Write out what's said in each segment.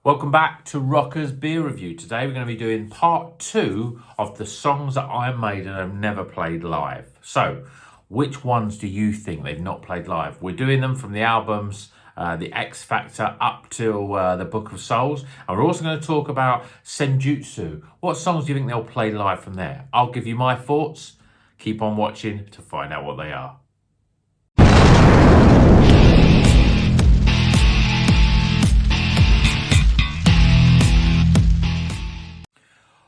Welcome back to Rocker's Beer Review. Today we're going to be doing part 2 of the songs that Iron Maiden have never played live. So, which ones do you think they've not played live? We're doing them from the albums The X Factor up till the Book of Souls. And we're also going to talk about Senjutsu. What songs do you think they'll play live from there? I'll give you my thoughts. Keep on watching to find out what they are.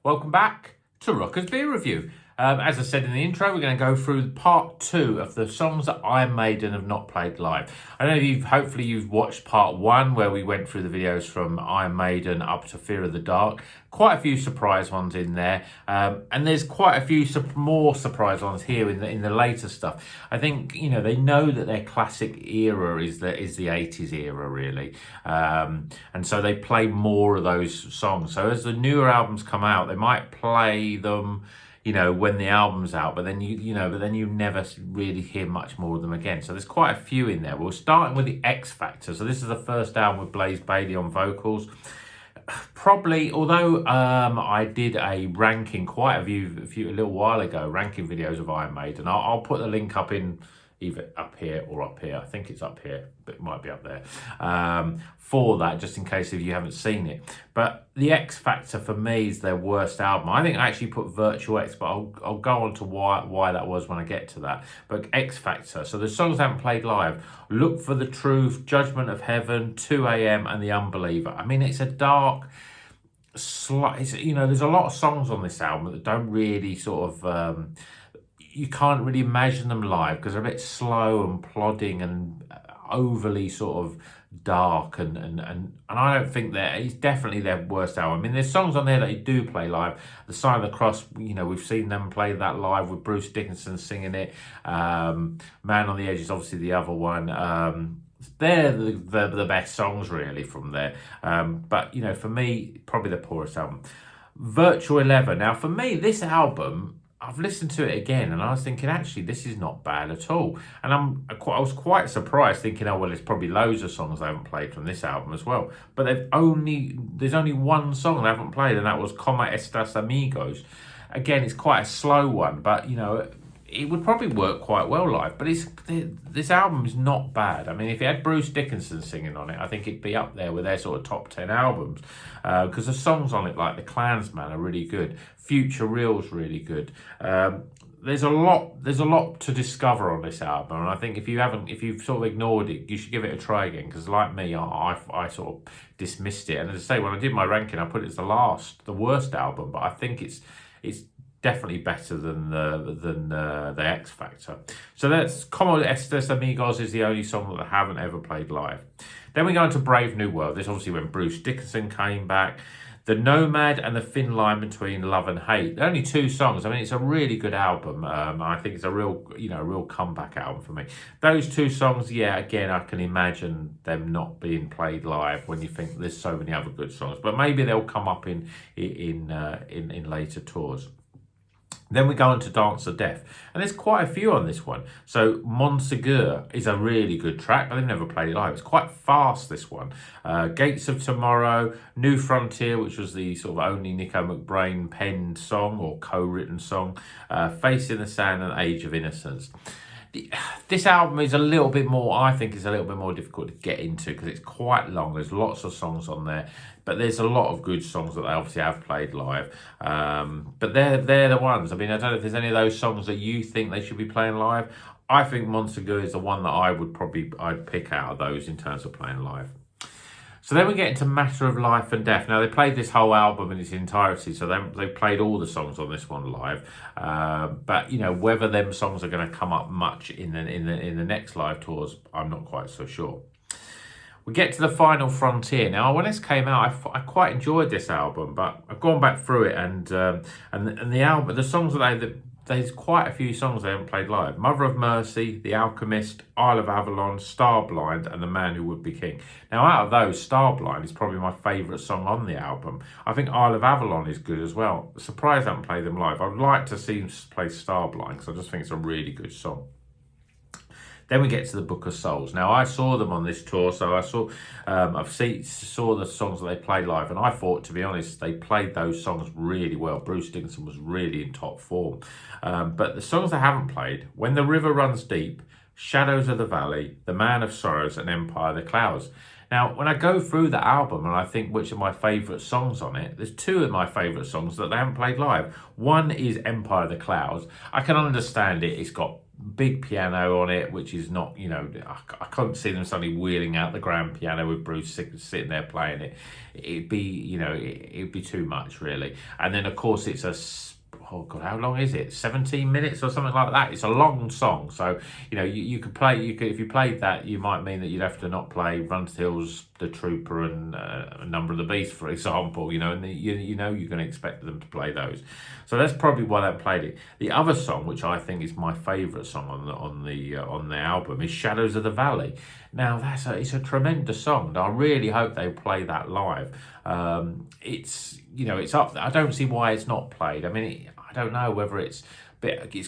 Welcome back to Rocker's Beer Review. As I said in the intro, we're going to go through part 2 of the songs that Iron Maiden have not played live. I know hopefully you've watched part 1 where we went through the videos from Iron Maiden up to Fear of the Dark. Quite a few surprise ones in there, and there's quite a few more surprise ones here in the later stuff. I think they know that their classic era is the 80s era really, and so they play more of those songs. So as the newer albums come out, they might play them when the album's out, but then you never really hear much more of them again. So there's quite a few in there. We're starting with the X Factor. So this is the first album with Blaze Bayley on vocals. Probably, although I did a ranking a little while ago, ranking videos of Iron Maiden. I'll put the link up in either up here or up here. I think it's up here, but it might be up there for that, just in case if you haven't seen it. But the X Factor for me is their worst album. I think I actually put Virtual X, but I'll go on to why that was when I get to that. But X Factor, so the songs I haven't played live: Look for the Truth, Judgment of Heaven, 2 AM, and The Unbeliever. I mean, it's a dark, there's a lot of songs on this album that don't really sort of, you can't really imagine them live because they're a bit slow and plodding and overly sort of dark and I don't think it's definitely their worst album. I mean, there's songs on there that they do play live. The Sign of the Cross, we've seen them play that live with Bruce Dickinson singing it. Man on the Edge is obviously the other one. They're the best songs really from there. But for me, probably the poorest album. Virtual 11. Now for me, this album, I've listened to it again and I was thinking, actually, this is not bad at all. And I was quite surprised, thinking, oh, well, there's probably loads of songs I haven't played from this album as well. But there's only one song I haven't played, and that was Como Estas Amigos. Again, it's quite a slow one, but, it would probably work quite well live. But this album is not bad. I mean, if it had Bruce Dickinson singing on it, I think it'd be up there with their sort of top 10 albums. Because the songs on it, like The Klansman, are really good. Future Real's really good. There's a lot to discover on this album, and I think if you've sort of ignored it, you should give it a try again. Because like me, I sort of dismissed it. And as I say, when I did my ranking, I put it as the worst album. But I think it's definitely better than the X Factor. So that's Como Estas Amigos is the only song that I haven't ever played live. Then we go into Brave New World. This obviously when Bruce Dickinson came back. The Nomad and The Thin Line Between Love and Hate. They're only 2 songs. I mean, it's a really good album. I think it's a real comeback album for me. Those 2 songs, yeah, again, I can imagine them not being played live when you think there's so many other good songs. But maybe they'll come up in later tours. Then we go on to Dance of Death, and there's quite a few on this one. So Montsegur is a really good track, but they've never played it live. It's quite fast, this one. Gates of Tomorrow, New Frontier, which was the sort of only Nico McBrain penned song or co-written song, Face in the Sand and Age of Innocence. This album is I think is a little bit more difficult to get into because it's quite long. There's lots of songs on there, but there's a lot of good songs that they obviously have played live. But they're the ones. I mean, I don't know if there's any of those songs that you think they should be playing live. I think Montsegur is the one that I'd pick out of those in terms of playing live. So then we get into Matter of Life and Death. Now, they played this whole album in its entirety, so they played all the songs on this one live. But, whether them songs are going to come up much in the next live tours, I'm not quite so sure. We get to The Final Frontier. Now, when this came out, I quite enjoyed this album, but I've gone back through it, and the album, the songs there's quite a few songs they haven't played live. Mother of Mercy, The Alchemist, Isle of Avalon, Starblind, and The Man Who Would Be King. Now, out of those, Starblind is probably my favourite song on the album. I think Isle of Avalon is good as well. Surprised I haven't played them live. I'd like to see them play Starblind because I just think it's a really good song. Then we get to the Book of Souls. Now, I saw them on this tour, so I saw saw the songs that they played live, and I thought, to be honest, they played those songs really well. Bruce Dickinson was really in top form. But the songs they haven't played, When the River Runs Deep, Shadows of the Valley, The Man of Sorrows, and Empire of the Clouds. Now, when I go through the album and I think which are my favourite songs on it, there's two of my favourite songs that they haven't played live. One is Empire of the Clouds. I can understand it. It's got big piano on it, which is not, I can't see them suddenly wheeling out the grand piano with Bruce sitting there playing it. It'd be, it'd be too much, really. And then, of course, it's oh God, how long is it? 17 minutes or something like that. It's a long song, so you could play. If you played that, you might mean that you'd have to not play Run to the Hills, The Trooper, and A Number of the Beast, for example. And you're going to expect them to play those. So that's probably why they played it. The other song, which I think is my favourite song on the album, is Shadows of the Valley. Now it's a tremendous song. I really hope they play that live. It's up there. I don't see why it's not played. I mean, I don't know whether it's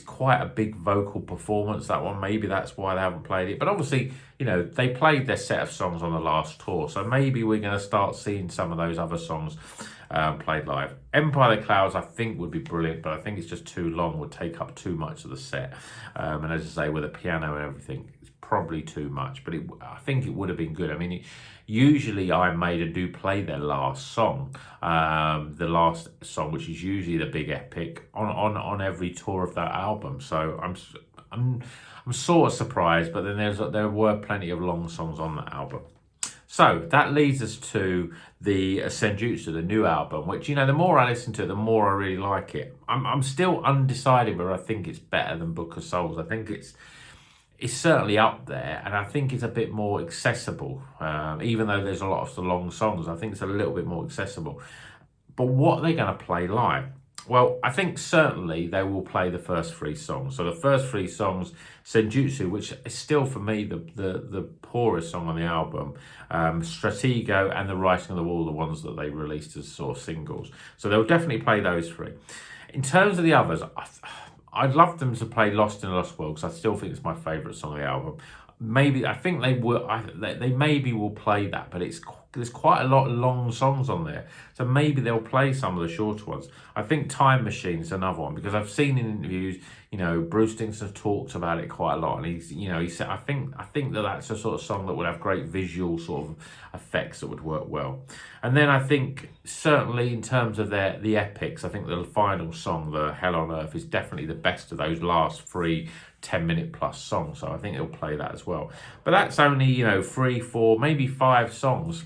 quite a big vocal performance, that one. Maybe that's why they haven't played it. But obviously, they played their set of songs on the last tour, so maybe we're going to start seeing some of those other songs played live. Empire of the Clouds, I think, would be brilliant, but I think it's just too long, would take up too much of the set. And as I say, with the piano and everything, it's probably too much, but I think it would have been good. I mean, usually Iron Maiden do play their last song, which is usually the big epic, on every tour of that album. So I'm sort of surprised, but then there were plenty of long songs on that album. So that leads us to the Senjutsu, the new album, which, the more I listen to it, the more I really like it. I'm still undecided whether I think it's better than Book of Souls. I think it's certainly up there, and I think it's a bit more accessible. Even though there's a lot of the long songs, I think it's a little bit more accessible. But what are they going to play live? Well, I think certainly they will play the first three songs. So the first three songs, Senjutsu, which is still for me the poorest song on the album, Stratego and The Writing on the Wall, the ones that they released as sort of singles. So they'll definitely play those three. In terms of the others, I'd love them to play Lost in a Lost World, because I still think it's my favourite song of the album. Maybe, I think they will. They maybe will play that, but there's quite a lot of long songs on there, so maybe they'll play some of the shorter ones. I think Time Machine is another one, because I've seen in interviews, Bruce Dickinson talks about it quite a lot, and he said, I think that's a sort of song that would have great visual sort of effects that would work well. And then I think certainly in terms of the epics, I think the final song, the Hell on Earth, is definitely the best of those last three 10-minute plus songs, so I think they'll play that as well. But that's only 3, 4, maybe 5 songs.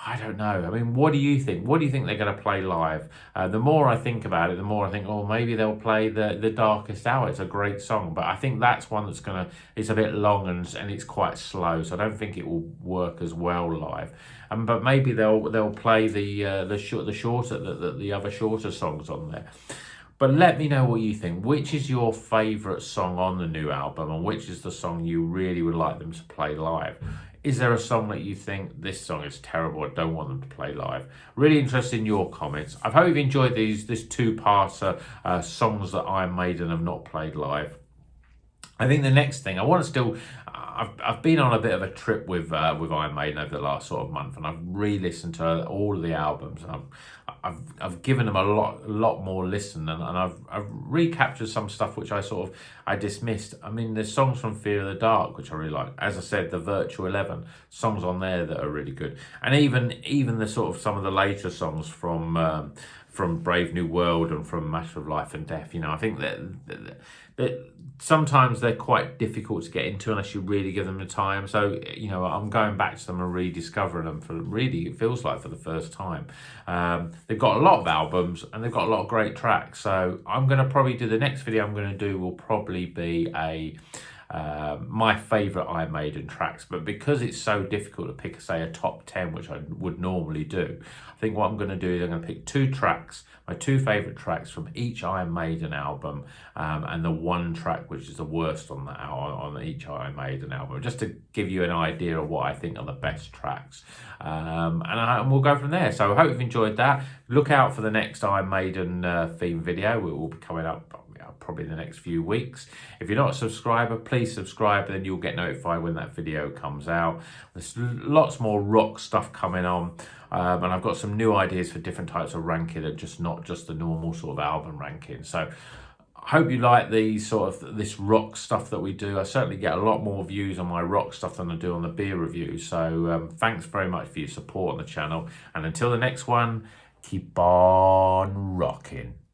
I don't know. I mean, what do you think? What do you think they're going to play live? The more I think about it, the more I think, maybe they'll play the Darkest Hour. It's a great song, but I think that's one that's it's a bit long and it's quite slow, so I don't think it will work as well live. But maybe they'll play the other shorter songs on there. But let me know what you think. Which is your favourite song on the new album, and which is the song you really would like them to play live? Is there a song that you think, this song is terrible, I don't want them to play live? Really interested in your comments. I hope you've enjoyed this two-parter, songs that Iron Maiden have not played live. I think the next thing, I've been on a bit of a trip with Iron Maiden over the last sort of month, and I've re-listened to all of the albums, and I've given them a lot more listen, and I've recaptured some stuff which I dismissed. I mean, there's songs from Fear of the Dark which I really like. As I said, the Virtual 11 songs on there that are really good, and even the sort of some of the later songs from Brave New World and from Matter of Life and Death. I think that sometimes they're quite difficult to get into unless you really give them the time. So, I'm going back to them and rediscovering them it feels like for the first time. They've got a lot of albums and they've got a lot of great tracks. So I'm going to probably do, the next video I'm going to do will probably be my favourite Iron Maiden tracks, but because it's so difficult to pick, say, a top 10, which I would normally do, I think what I'm going to do is I'm going to pick 2 tracks, my 2 favourite tracks from each Iron Maiden album, and the one track which is the worst on each Iron Maiden album, just to give you an idea of what I think are the best tracks, and we'll go from there. So I hope you've enjoyed that. Look out for the next Iron Maiden theme video. It will be coming up probably in the next few weeks. If you're not a subscriber, please subscribe, then you'll get notified when that video comes out. There's lots more rock stuff coming on, and I've got some new ideas for different types of ranking, and just not just the normal sort of album ranking. So I hope you like these this rock stuff that we do. I certainly get a lot more views on my rock stuff than I do on the beer reviews. So thanks very much for your support on the channel. And until the next one, keep on rocking.